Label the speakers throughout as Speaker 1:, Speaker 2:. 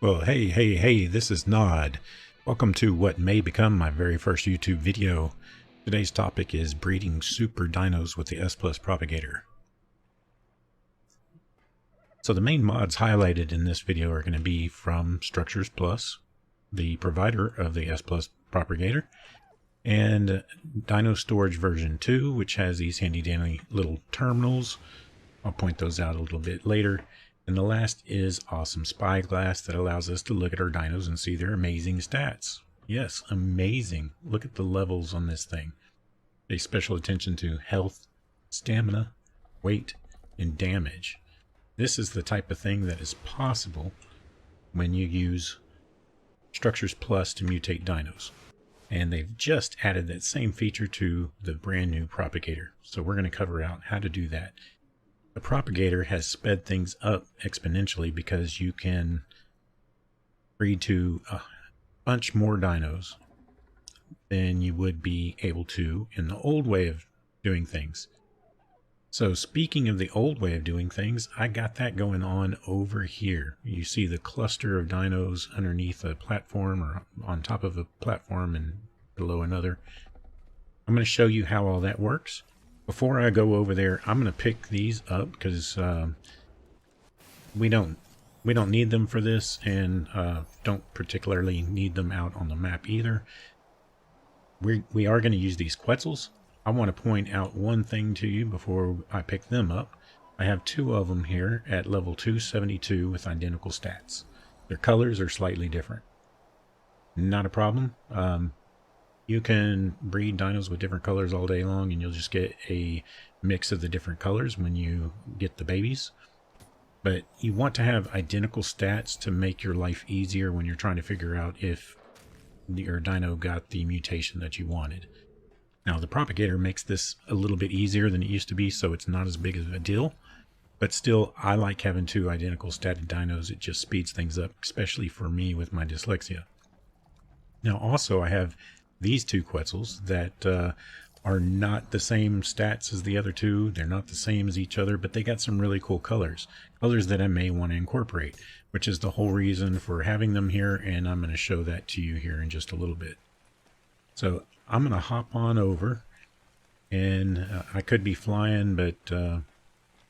Speaker 1: Well, hey, this is Nod. Welcome to what may become my very first YouTube video. Today's topic is breeding super dinos with the S Propagator. So the main mods highlighted in this video are going to be from Structures Plus, the provider of the S Propagator, and Dino Storage version 2, which has these handy dandy little terminals. I'll point those out a little bit later. And the last is Awesome Spyglass that allows us to look at our dinos and see their amazing stats. Yes, amazing. Look at the levels on this thing. Pay special attention to health, stamina, weight, and damage. This is the type of thing that is possible when you use Structures Plus to mutate dinos. And they've just added that same feature to the brand new Propagator. So we're going to cover out how to do that. The Propagator has sped things up exponentially because you can breed to a bunch more dinos than you would be able to in the old way of doing things. So speaking of the old way of doing things, I got that going on over here. You see the cluster of dinos underneath a platform or on top of a platform and below another. I'm going to show you how all that works. Before I go over there, I'm going to pick these up because we don't need them for this, and don't particularly need them out on the map either. We are going to use these Quetzals. I want to point out one thing to you before I pick them up. I have two of them here at level 272 with identical stats. Their colors are slightly different. Not a problem. You can breed dinos with different colors all day long, and you'll just get a mix of the different colors when you get the babies. But you want to have identical stats to make your life easier when you're trying to figure out if your dino got the mutation that you wanted. Now, the Propagator makes this a little bit easier than it used to be, so it's not as big of a deal. But still, I like having two identical statted dinos. It just speeds things up, especially for me with my dyslexia. Now, also, I have these two Quetzals that are not the same stats as the other two. They're not the same as each other, but they got some really cool colors. Colors that I may want to incorporate, which is the whole reason for having them here, and I'm going to show that to you here in just a little bit. So I'm going to hop on over, and I could be flying, but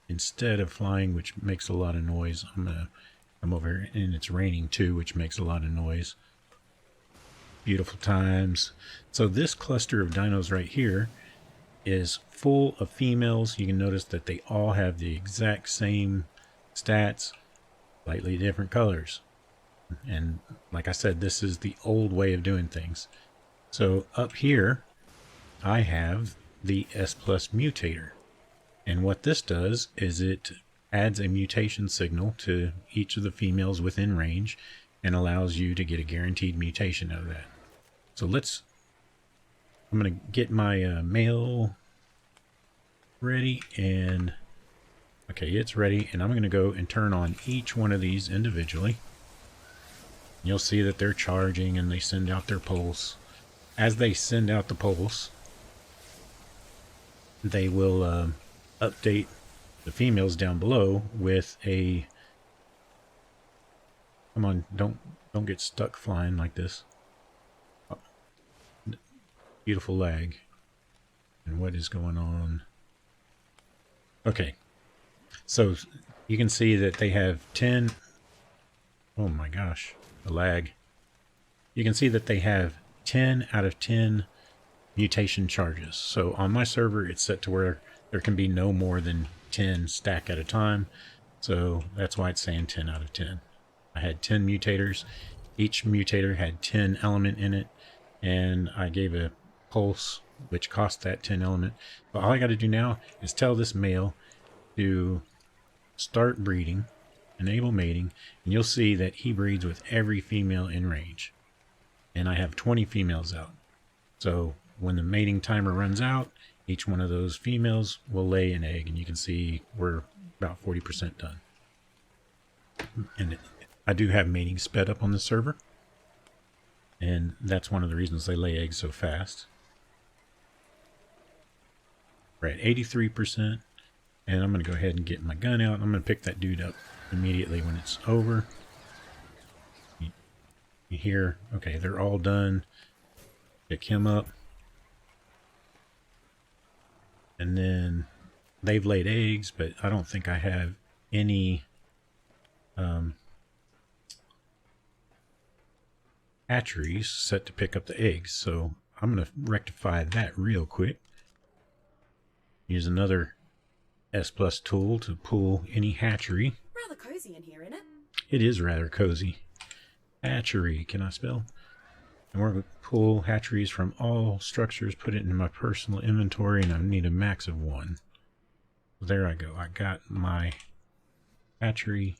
Speaker 1: instead of flying, which makes a lot of noise, I'm going to come over here, and it's raining too, which makes a lot of noise. Beautiful times. So this cluster of dinos right here is full of females. You can notice that they all have the exact same stats, slightly different colors. And like I said, this is the old way of doing things. So up here, I have the S Mutator. And what this does is it adds a mutation signal to each of the females within range and allows you to get a guaranteed mutation out of that. So I'm going to get my male ready, and okay, it's ready, and I'm going to go and turn on each one of these individually. You'll see that they're charging and they send out their pulse. As they send out the pulse, they will update the females down below with a, come on, don't get stuck flying like this. Beautiful lag. And what is going on? Okay, so you can see that they have 10. Oh my gosh, the lag. You can see that they have 10 out of 10 mutation charges. So on my server, it's set to where there can be no more than 10 stack at a time. So that's why it's saying 10 out of 10. I had 10 mutators. Each mutator had 10 element in it, and I gave a pulse, which cost that 10 element. But all I got to do now is tell this male to start breeding, enable mating, and you'll see that he breeds with every female in range. And I have 20 females out. So when the mating timer runs out, each one of those females will lay an egg, and you can see we're about 40% done. And I do have mating sped up on the server, and that's one of the reasons they lay eggs so fast. We're at 83%, and I'm going to go ahead and get my gun out. I'm going to pick that dude up immediately when it's over. here. Okay, they're all done. Pick him up. And then they've laid eggs, but I don't think I have any hatcheries set to pick up the eggs. So I'm going to rectify that real quick. Use another S Plus tool to pull any hatchery.
Speaker 2: Rather cozy in here, isn't it?
Speaker 1: It is rather cozy. Hatchery, can I spell? And we're going to pull hatcheries from all structures, put it in my personal inventory, and I need a max of 1. There I go. I got my hatchery.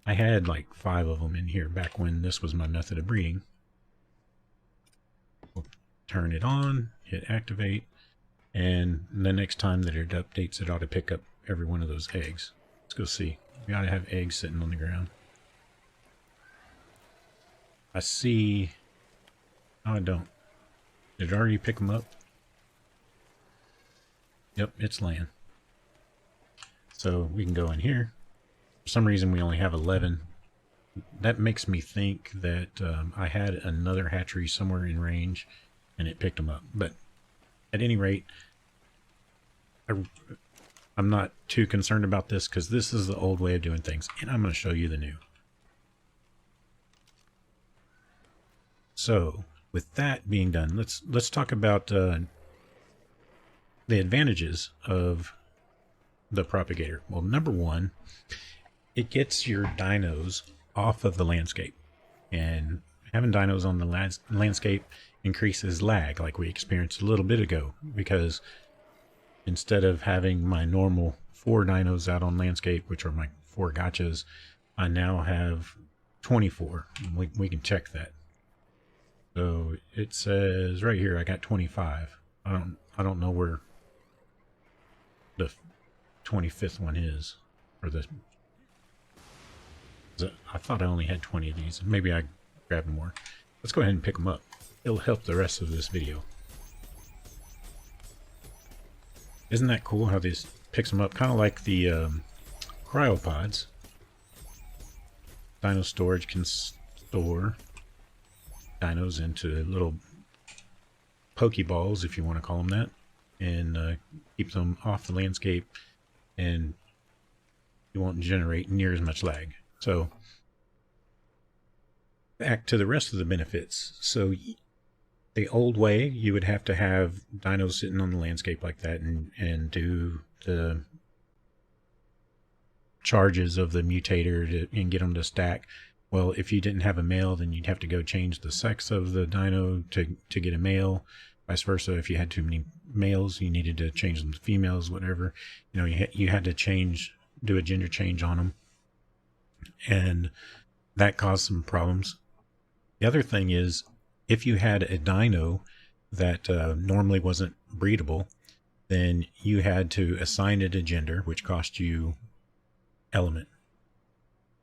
Speaker 1: I had like 5 of them in here back when this was my method of breeding. We'll turn it on, hit activate, and the next time that it updates, it ought to pick up every one of those eggs. Let's go see. We ought to have eggs sitting on the ground. I see... No, I don't. Did it already pick them up? Yep, it's laying. So we can go in here. For some reason we only have 11. That makes me think that I had another hatchery somewhere in range and it picked them up. But at any rate, I'm not too concerned about this because this is the old way of doing things, and I'm going to show you the new. So with that being done, let's talk about the advantages of the propagator. Well, number one, it gets your dinos off of the landscape, and having dinos on the landscape increases lag, like we experienced a little bit ago, because instead of having my normal 4 dinos out on landscape, which are my 4 gotchas, I now have 24. We can check that. So it says right here I got 25. I don't know where the 25th one is, or I thought I only had 20 of these. Maybe I grabbed more. Let's go ahead and pick them up. It'll help the rest of this video. Isn't that cool how this picks them up? Kind of like the cryopods. Dino storage can store dinos into little pokeballs, if you want to call them that, and keep them off the landscape, and you won't generate near as much lag. So back to the rest of the benefits. So the old way, you would have to have dinos sitting on the landscape like that and do the charges of the mutator and get them to stack. Well, if you didn't have a male, then you'd have to go change the sex of the dino to get a male. Vice versa, if you had too many males, you needed to change them to females, whatever. You know, you had to do a gender change on them. And that caused some problems. The other thing is, if you had a dino that normally wasn't breedable, then you had to assign it a gender, which cost you element.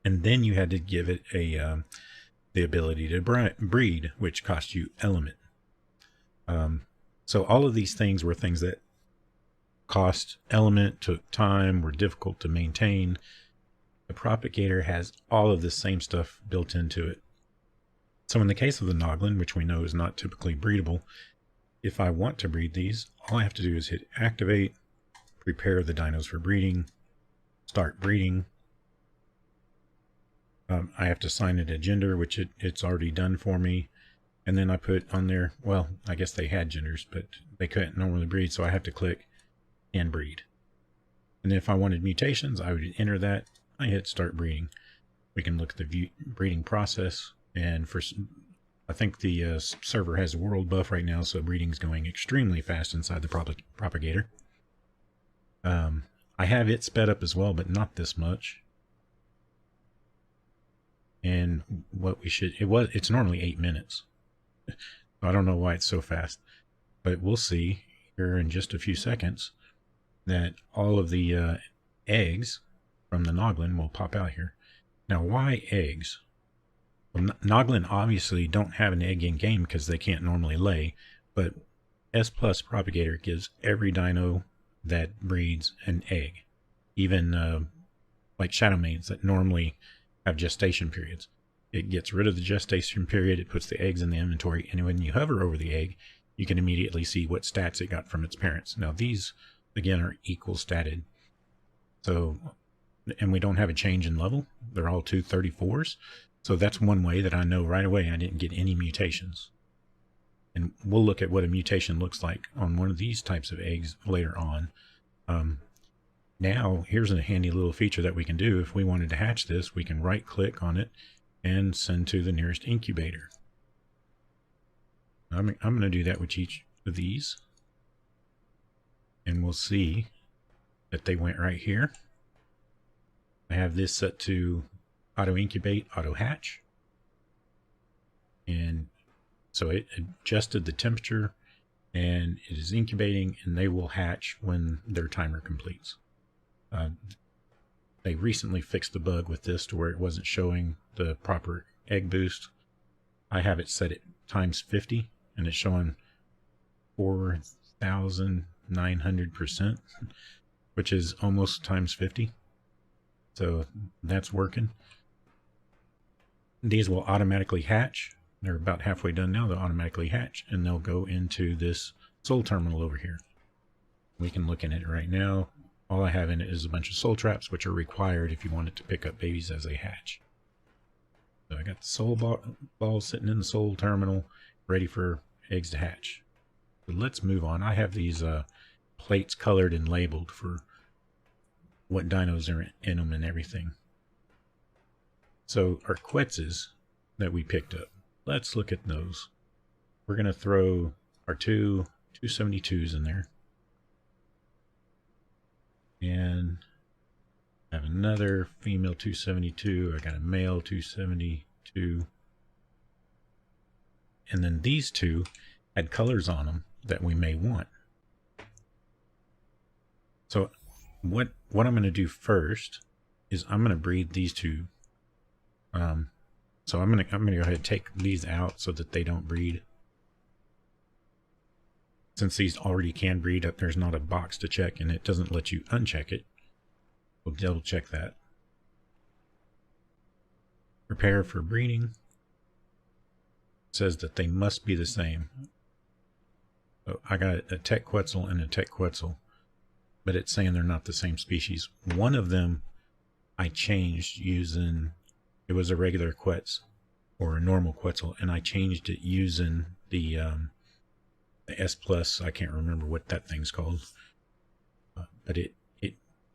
Speaker 1: And then you had to give it the ability to breed, which cost you element. So all of these things were things that cost element, took time, were difficult to maintain. The propagator has all of this same stuff built into it. So in the case of the Noglin, which we know is not typically breedable, if I want to breed these, all I have to do is hit activate, prepare the dinos for breeding, start breeding. I have to assign it a gender, which it's already done for me. And then I put on there, well, I guess they had genders, but they couldn't normally breed, so I have to click and breed. And if I wanted mutations, I would enter that. I hit start breeding. We can look at the breeding process, and I think the server has a world buff right now, so breeding's going extremely fast inside the propagator. I have it sped up as well, but not this much. And what we should, it's normally 8 minutes. I don't know why it's so fast, but we'll see here in just a few seconds that all of the eggs from the Noglin will pop out here. Now, why eggs? Well, Noglin obviously don't have an egg in game because they can't normally lay, but S Plus Propagator gives every dino that breeds an egg, even like shadow mains that normally have gestation periods. it gets rid of the gestation period, it puts the eggs in the inventory, and when you hover over the egg, you can immediately see what stats it got from its parents. Now these, again, are equal statted. So, and we don't have a change in level. They're all 234s. So that's one way that I know right away I didn't get any mutations. And we'll look at what a mutation looks like on one of these types of eggs later on. Now, here's a handy little feature that we can do. If we wanted to hatch this, we can right-click on it and send to the nearest incubator. I'm going to do that with each of these. And we'll see that they went right here. I have this set to auto-incubate, auto-hatch. And so it adjusted the temperature, and it is incubating, and they will hatch when their timer completes. They recently fixed the bug with this to where it wasn't showing the proper egg boost. I have it set at times 50, and it's showing 4,900%, which is almost times 50. So that's working. These will automatically hatch. They're about halfway done now. They'll automatically hatch, and they'll go into this soul terminal over here. We can look in it right now. All I have in it is a bunch of soul traps, which are required if you want it to pick up babies as they hatch. So I got the soul ball sitting in the soul terminal, ready for eggs to hatch. But let's move on. I have these plates colored and labeled for what dinos are in them and everything. So our Quetzes that we picked up, let's look at those. We're going to throw our two 272s in there. And I have another female 272. I got a male 272. And then these two had colors on them that we may want. So what I'm going to do first is I'm going to breed these two. So I'm going to go ahead and take these out so that they don't breed. Since these already can breed, there's not a box to check, and it doesn't let you uncheck it. We'll double check that. Prepare for breeding. It says that they must be the same. So I got a Tech Quetzal and a Tech Quetzal, but it's saying they're not the same species. One of them I changed using, it was a regular Quetz or a normal Quetzal, and I changed it using the S Plus. I can't remember what that thing's called, but it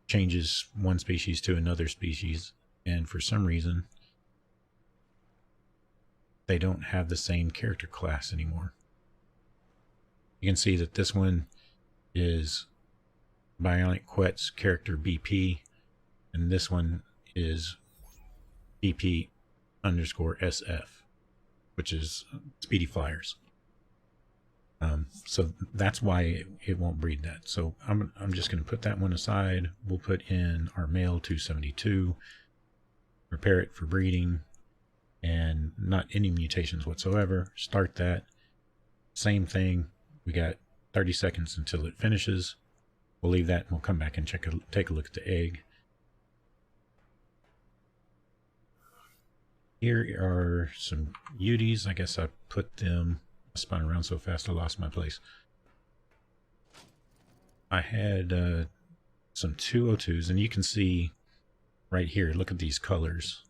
Speaker 1: changes one species to another species, and for some reason they don't have the same character class anymore. You can see that this one is Bionic Quetz character BP, and this one is BP _ SF, which is Speedy Flyers. So that's why it won't breed that. So I'm just going to put that one aside. We'll put in our male 272, prepare it for breeding, and not any mutations whatsoever. Start that. Same thing. We got 30 seconds until it finishes. We'll leave that and we'll come back and take a look at the egg. Here are some Uties. I guess I put them, I spun around so fast I lost my place. I had some 202s, and you can see right here, look at these colors.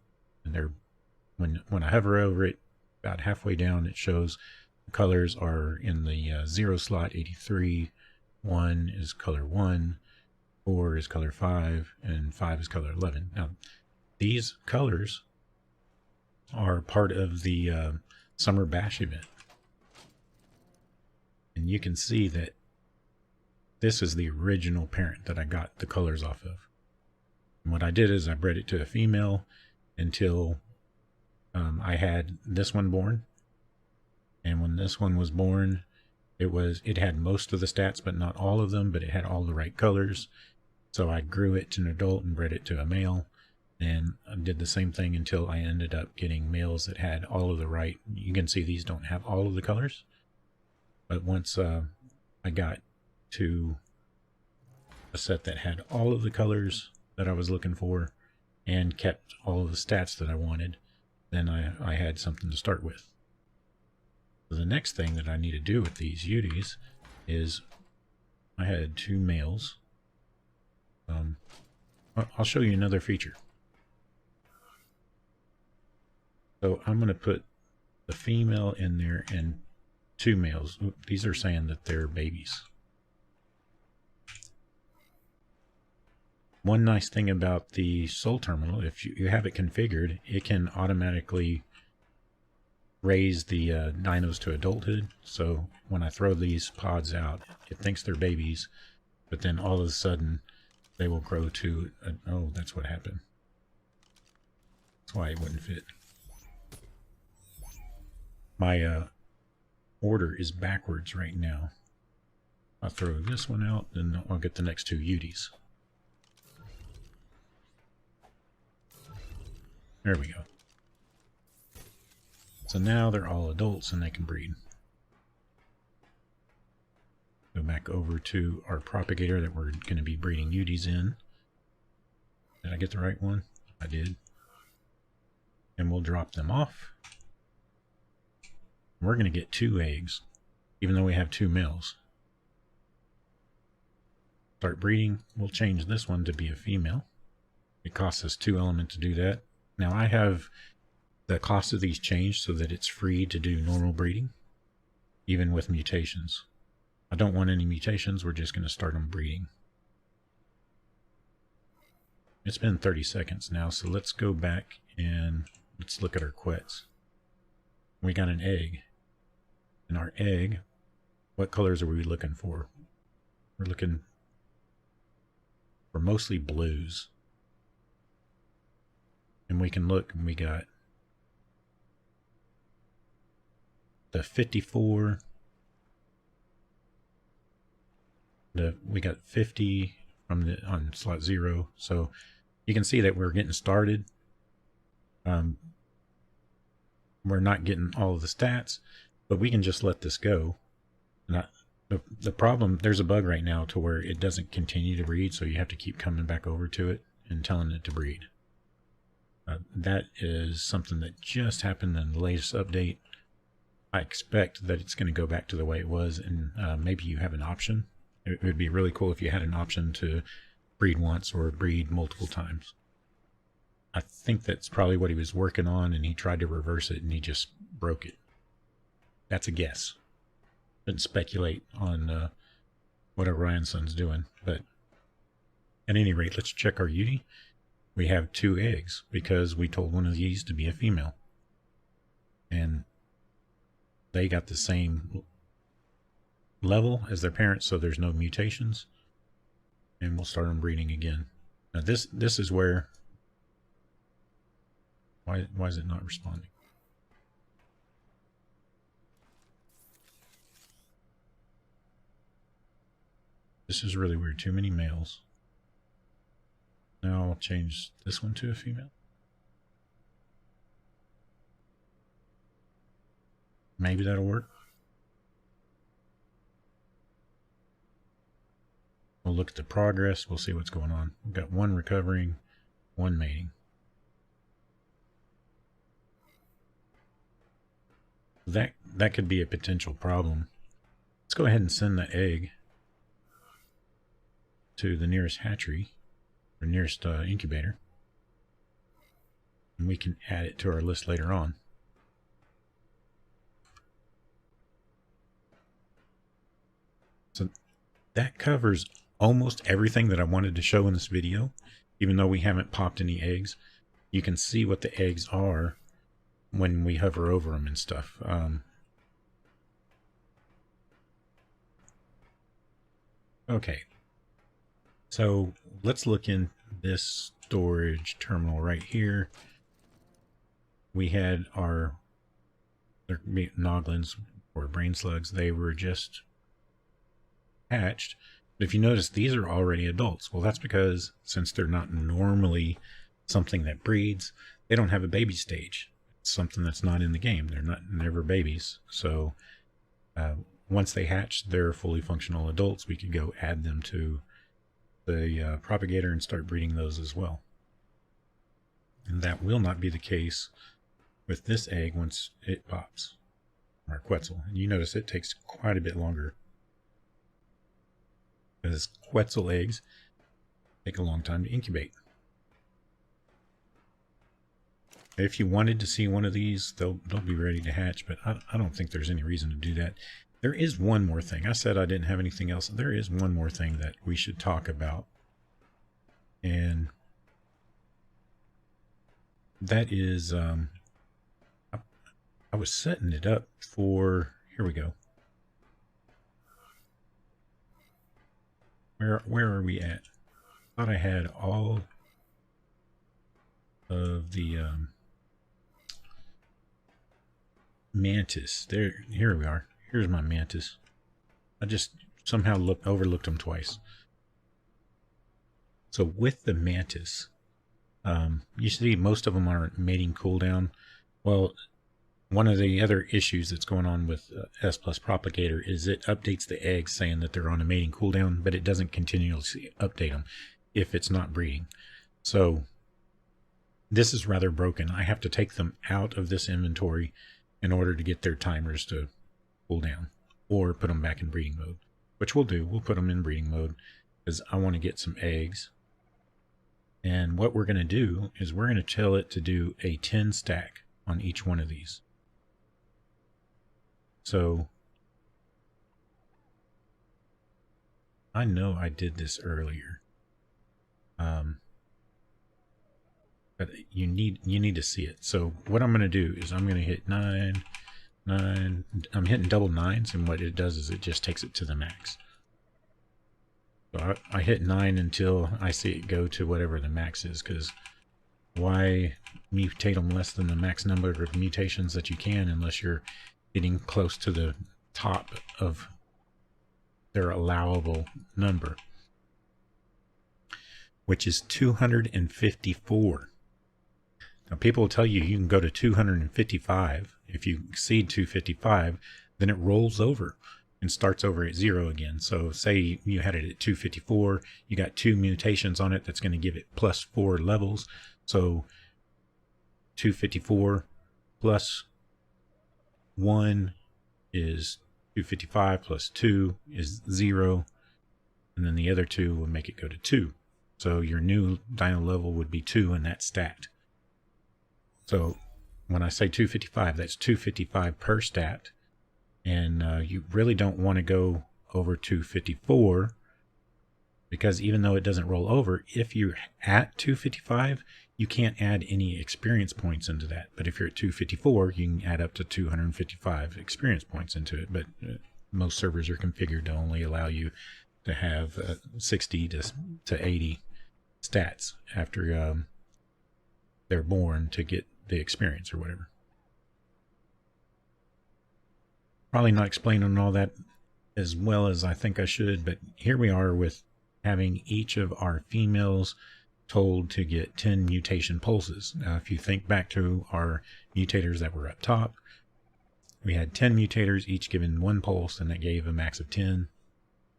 Speaker 1: And they're, when I hover over it, about halfway down, it shows the colors are in the 0 slot, 83, 1 is color 1, 4 is color 5, and 5 is color 11. Now, these colors are part of the Summer Bash event. And you can see that this is the original parent that I got the colors off of. And what I did is I bred it to a female until I had this one born. And when this one was born, it had most of the stats, but not all of them, but it had all the right colors. So I grew it to an adult and bred it to a male. And I did the same thing until I ended up getting males that had all of the right. You can see these don't have all of the colors. But once I got to a set that had all of the colors that I was looking for and kept all of the stats that I wanted, then I had something to start with. So the next thing that I need to do with these Uties is I had 2 males. I'll show you another feature. So I'm going to put the female in there and 2 males. These are saying that they're babies. One nice thing about the Soul Terminal, if you have it configured, it can automatically raise the dinos to adulthood. So when I throw these pods out, it thinks they're babies, but then all of a sudden they will grow to oh, that's what happened. That's why it wouldn't fit. My order is backwards right now. I'll throw this one out, and I'll get the next 2 Uties. There we go. So now they're all adults and they can breed. Go back over to our propagator that we're going to be breeding Uties in. Did I get the right one? I did. And we'll drop them off. We're going to get 2 eggs, even though we have 2 males. Start breeding. We'll change this one to be a female. It costs us 2 element to do that. Now I have the cost of these changed so that it's free to do normal breeding, even with mutations. I don't want any mutations, we're just going to start them breeding. It's been 30 seconds now, so let's go back and let's look at our quets. We got an egg. And our egg, what colors are we looking for? We're looking for mostly blues. And we can look, and we got the 54, we got 50 from the on slot 0, so you can see that we're getting started. We're not getting all of the stats, but we can just let this go. The problem, there's a bug right now to where it doesn't continue to breed, so you have to keep coming back over to it and telling it to breed. That is something that just happened in the latest update. I expect that it's going to go back to the way it was, and maybe you have an option. It would be really cool if you had an option to breed once or breed multiple times. I think that's probably what he was working on, and he tried to reverse it, and he just broke it. That's a guess. Didn't speculate on what Orionson's doing, but at any rate, let's check our Utie. We have 2 eggs because we told one of these to be a female. And they got the same level as their parents, so there's no mutations. And we'll start them breeding again. Now this is where... Why is it not responding? This is really weird. Too many males. Now I'll change this one to a female. Maybe that'll work. We'll look at the progress. We'll see what's going on. We've got 1 recovering, 1 mating. That could be a potential problem. Let's go ahead and send the egg to the nearest hatchery, or nearest incubator. And we can add it to our list later on. So that covers almost everything that I wanted to show in this video. Even though we haven't popped any eggs, you can see what the eggs are when we hover over them and stuff. Okay, so let's look in this storage terminal right here. We had our noglins or brain slugs. They were just hatched. But if you notice, these are already adults. Well, that's because since they're not normally something that breeds, they don't have a baby stage. It's something that's not in the game. They're never babies. So once they hatch, they're fully functional adults. We could go add them to the propagator and start breeding those as well. And that will not be the case with this egg once it pops, or Quetzal. And you notice it takes quite a bit longer, because Quetzal eggs take a long time to incubate. If you wanted to see one of these, they'll be ready to hatch, but I don't think there's any reason to do that. There is one more thing. I said I didn't have anything else. There is one more thing that we should talk about, and that is, I was setting it up for, here we go. Where are we at? I thought I had all of the mantis. Here we are. Here's my mantis. I just somehow overlooked them twice. So with the mantis, you see most of them are mating cooldown. Well, one of the other issues that's going on with S Propagator is it updates the eggs saying that they're on a mating cooldown, but it doesn't continuously update them if it's not breeding. So this is rather broken. I have to take them out of this inventory in order to get their timers to cool down, or put them back in breeding mode, which we'll do. We'll put them in breeding mode because I want to get some eggs. And what we're going to do is we're going to tell it to do a 10 stack on each one of these. So I know I did this earlier, but you need to see it. So what I'm going to do is I'm going to hit 9. I'm hitting double 9s, and what it does is it just takes it to the max. So I hit 9 until I see it go to whatever the max is, because why mutate them less than the max number of mutations that you can unless you're getting close to the top of their allowable number, which is 254. Now people will tell you you can go to 255. If you exceed 255, then it rolls over and starts over at 0 again. So say you had it at 254, you got 2 mutations on it, that's going to give it plus 4 levels. So 254 plus 1 is 255, plus 2 is 0, and then the other 2 will make it go to 2. So your new dino level would be 2, and that's stacked. So when I say 255, that's 255 per stat. And you really don't want to go over 254, because even though it doesn't roll over, if you're at 255, you can't add any experience points into that. But if you're at 254, you can add up to 255 experience points into it. But most servers are configured to only allow you to have 60 to 80 stats after they're born to get the experience or whatever. Probably not explaining all that as well as I think I should, but here we are with having each of our females told to get 10 mutation pulses. Now, if you think back to our mutators that were up top, we had 10 mutators, each given 1 pulse, and that gave a max of 10.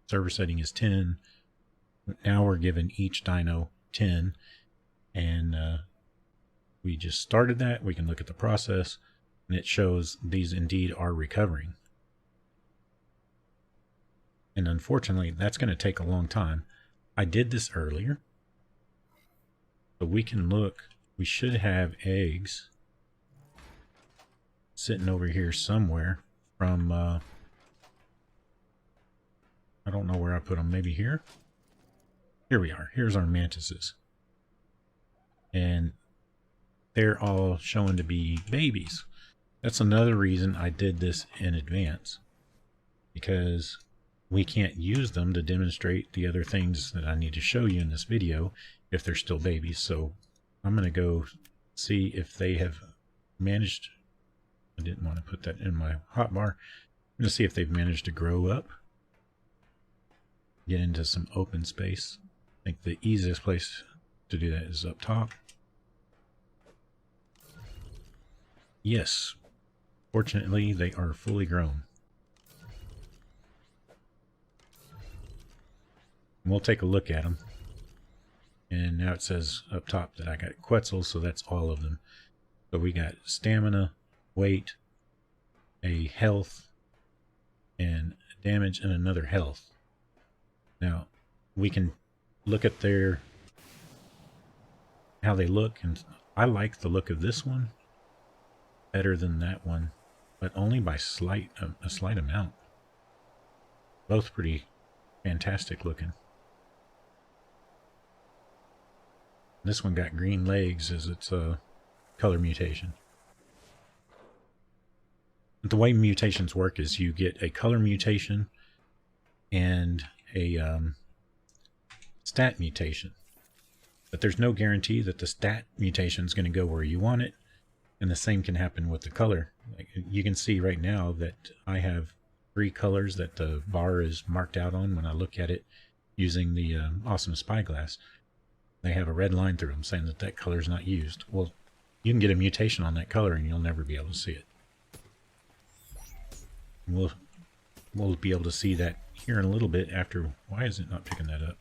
Speaker 1: Server setting is 10. Now we're given each dino 10, and we just started that. We can look at the process, and it shows these indeed are recovering. And unfortunately, that's going to take a long time. I did this earlier. So we can look. We should have eggs sitting over here somewhere from, I don't know where I put them. Maybe here? Here we are. Here's our mantises. And they're all showing to be babies. That's another reason I did this in advance, because we can't use them to demonstrate the other things that I need to show you in this video if they're still babies. So I'm going to go see if they have managed. I didn't want to put that in my hotbar. I'm going to see if they've managed to grow up, get into some open space. I think the easiest place to do that is up top. Yes, fortunately they are fully grown. And we'll take a look at them. And now it says up top that I got Quetzal, so that's all of them. So we got stamina, weight, a health, and damage, and another health. Now, we can look at how they look, and I like the look of this one better than that one, but only by a slight amount. Both pretty fantastic looking. This one got green legs as its color mutation. The way mutations work is you get a color mutation and a stat mutation. But there's no guarantee that the stat mutation is going to go where you want it, and the same can happen with the color. Like you can see right now that I have 3 colors that the bar is marked out on when I look at it using the awesome spyglass. They have a red line through them saying that color is not used. Well, you can get a mutation on that color and you'll never be able to see it. We'll be able to see that here in a little bit after. Why is it not picking that up?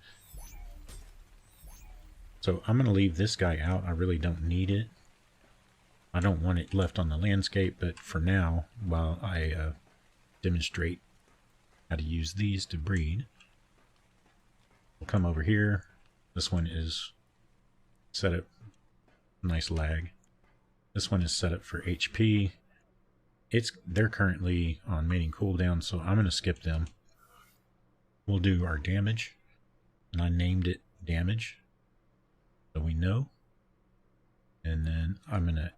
Speaker 1: So I'm going to leave this guy out. I really don't need it. I don't want it left on the landscape, but for now, while I demonstrate how to use these to breed, we'll come over here. This one is set up, nice lag. This one is set up for HP. They're currently on mating cooldown, so I'm going to skip them. We'll do our damage, and I named it damage, so we know. And then I'm going to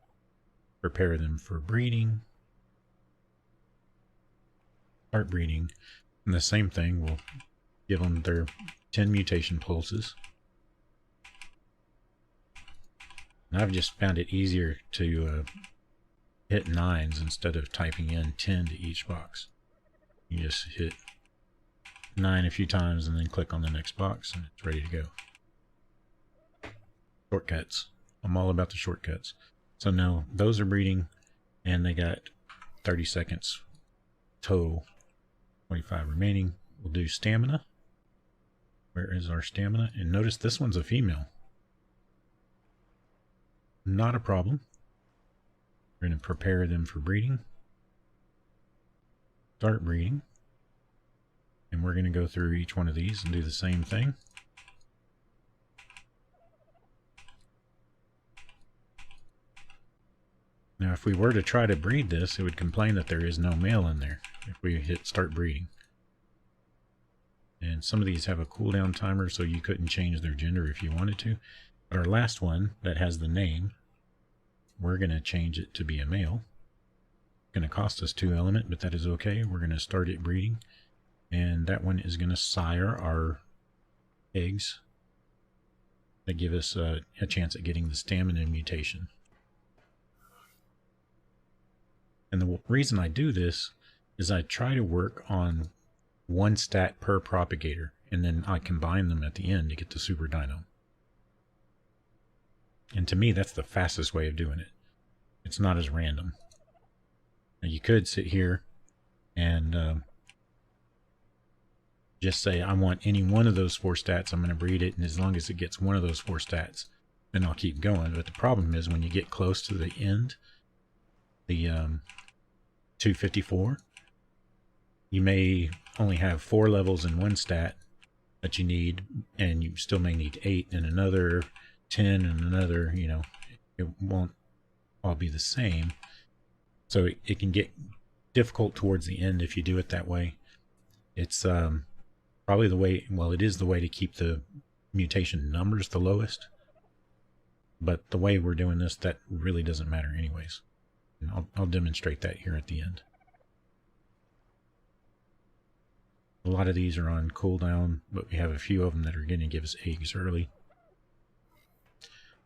Speaker 1: prepare them for breeding. Start breeding, and the same thing, we'll give them their 10 mutation pulses. And I've just found it easier to hit 9s instead of typing in 10 to each box. You just hit 9 a few times and then click on the next box and it's ready to go. Shortcuts. I'm all about the shortcuts. So now those are breeding and they got 30 seconds total, 25 remaining. We'll do stamina. Where is our stamina? And notice this one's a female. Not a problem. We're going to prepare them for breeding. Start breeding. And we're going to go through each one of these and do the same thing. Now if we were to try to breed this, it would complain that there is no male in there if we hit start breeding. And some of these have a cooldown timer, so you couldn't change their gender if you wanted to. But our last one that has the name, we're going to change it to be a male. It's going to cost us 2 element, but that is okay. We're going to start it breeding. And that one is going to sire our eggs that give us a chance at getting the stamina mutation. And the reason I do this is I try to work on 1 stat per propagator, and then I combine them at the end to get the Super Dino. And to me, that's the fastest way of doing it. It's not as random. Now you could sit here and just say, I want any one of those 4 stats, I'm going to breed it, and as long as it gets one of those 4 stats, then I'll keep going. But the problem is when you get close to the end, the 254, you may only have 4 levels in 1 stat that you need, and you still may need 8 in another, 10 in another, you know, it won't all be the same. So it can get difficult towards the end if you do it that way. It's probably the way, well, it is the way to keep the mutation numbers the lowest. But the way we're doing this, that really doesn't matter anyways. And I'll demonstrate that here at the end. A lot of these are on cooldown, but we have a few of them that are going to give us eggs early.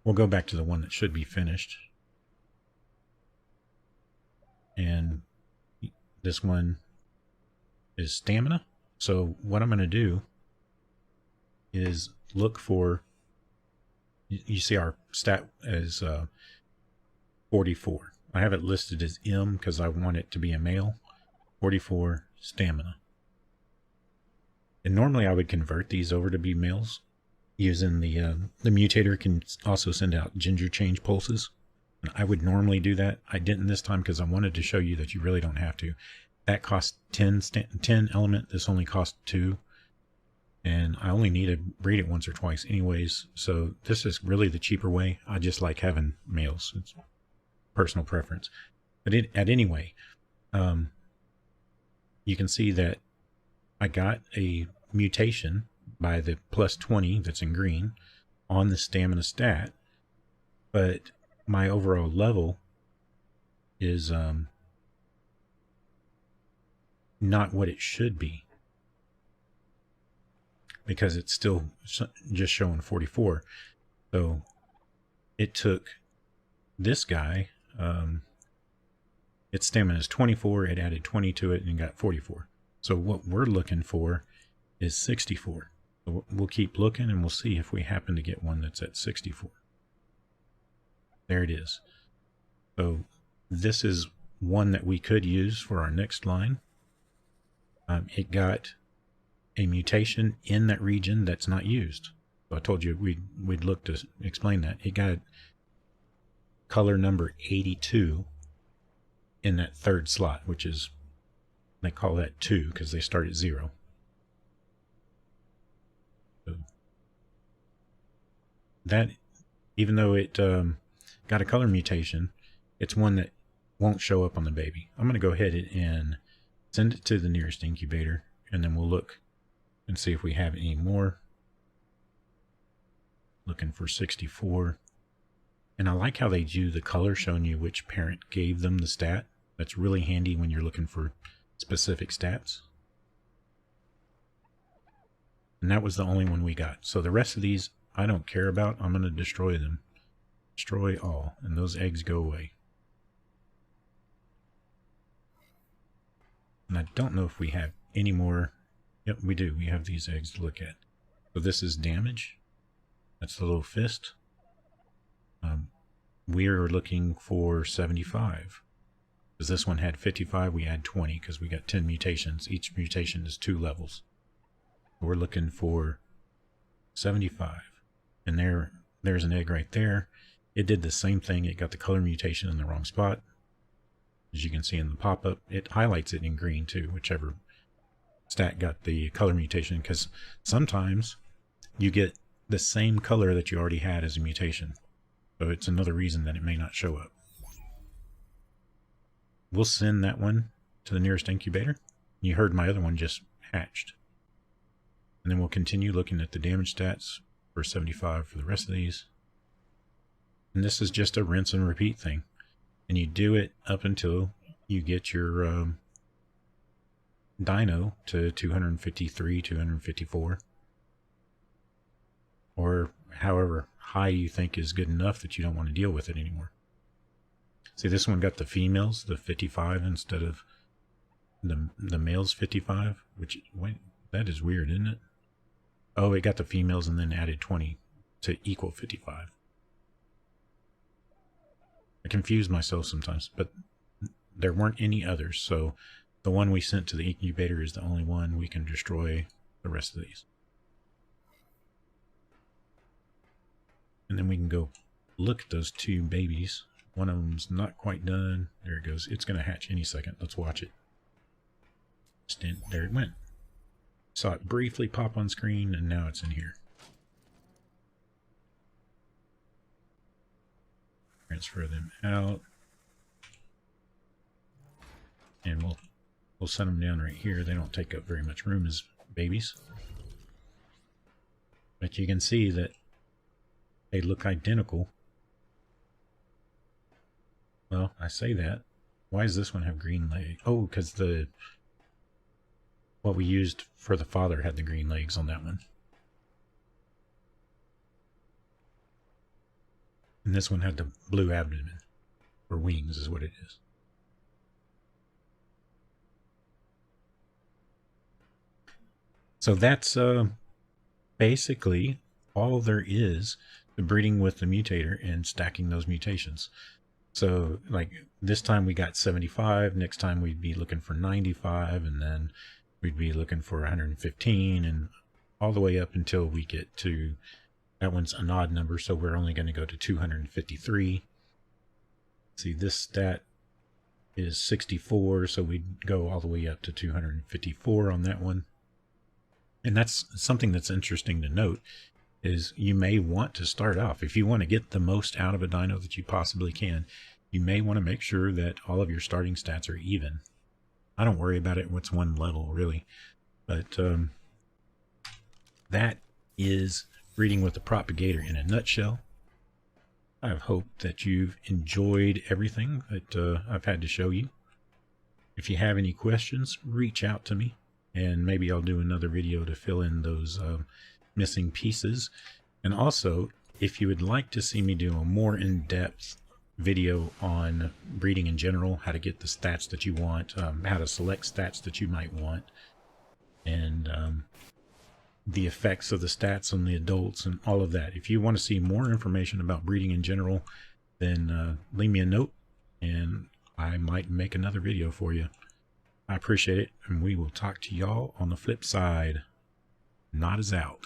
Speaker 1: We'll go back to the one that should be finished. And this one is stamina. So what I'm going to do is look for, you see our stat as 44. I have it listed as M because I want it to be a male. 44 stamina. And normally I would convert these over to be males using the mutator can also send out gender change pulses. I would normally do that. I didn't this time because I wanted to show you that you really don't have to. That cost 10 element. This only cost 2. And I only need to breed it once or twice anyways. So this is really the cheaper way. I just like having males. It's personal preference. But anyway, you can see that I got a mutation by the plus 20 that's in green on the stamina stat, but my overall level is not what it should be, because it's still just showing 44. So it took this guy, its stamina is 24, it added 20 to it and got 44. So what we're looking for is 64. So we'll keep looking and we'll see if we happen to get one that's at 64. There it is. So this is one that we could use for our next line. It got a mutation in that region that's not used. So I told you we'd look to explain that. It got color number 82 in that third slot, which is, they call that 2 because they start at 0. So that, even though it got a color mutation, it's one that won't show up on the baby. I'm going to go ahead and send it to the nearest incubator, and then we'll look and see if we have any more. Looking for 64. And I like how they do the color showing you which parent gave them the stat. That's really handy when you're looking for specific stats. And that was the only one we got. So the rest of these I don't care about. I'm going to destroy them. Destroy all. And those eggs go away. And I don't know if we have any more. Yep, we do. We have these eggs to look at. So this is damage. That's the little fist. We are looking for 75. Because this one had 55, we had 20 because we got 10 mutations. Each mutation is 2 levels. We're looking for 75. And there's an egg right there. It did the same thing. It got the color mutation in the wrong spot. As you can see in the pop-up, it highlights it in green too, whichever stat got the color mutation, because sometimes you get the same color that you already had as a mutation. So it's another reason that it may not show up. We'll send that one to the nearest incubator. You heard my other one just hatched. And then we'll continue looking at the damage stats for 75 for the rest of these. And this is just a rinse and repeat thing. And you do it up until you get your dino to 253, 254. Or however high you think is good enough that you don't want to deal with it anymore. See, this one got the females, the 55, instead of the males 55, which, wait, that is weird, isn't it? Oh, it got the females and then added 20 to equal 55. I confuse myself sometimes, but there weren't any others, so the one we sent to the incubator is the only one. We can destroy the rest of these. And then we can go look at those 2 babies. One of them's not quite done. There it goes. It's going to hatch any second. Let's watch it. There it went. Saw it briefly pop on screen, and now it's in here. Transfer them out. And we'll set them down right here. They don't take up very much room as babies. But you can see that they look identical. Well, I say that. Why does this one have green legs? Oh, because what we used for the father had the green legs on that one. And this one had the blue abdomen, or wings is what it is. So that's basically all there is to breeding with the mutator and stacking those mutations. So like this time we got 75, next time we'd be looking for 95, and then we'd be looking for 115, and all the way up until we get to, that one's an odd number, so we're only going to go to 253. See, this stat is 64, so we'd go all the way up to 254 on that one. And that's something that's interesting to note, is you may want to start off, if you want to get the most out of a dino that you possibly can, you may want to make sure that all of your starting stats are even. I don't worry about it what's one level, really. But that is breeding with the propagator in a nutshell. I hope that you've enjoyed everything that I've had to show you. If you have any questions, reach out to me, and maybe I'll do another video to fill in those missing pieces. And also, if you would like to see me do a more in-depth video on breeding in general, how to get the stats that you want, how to select stats that you might want, and the effects of the stats on the adults and all of that. If you want to see more information about breeding in general, then leave me a note and I might make another video for you. I appreciate it, and we will talk to y'all on the flip side. Not as out.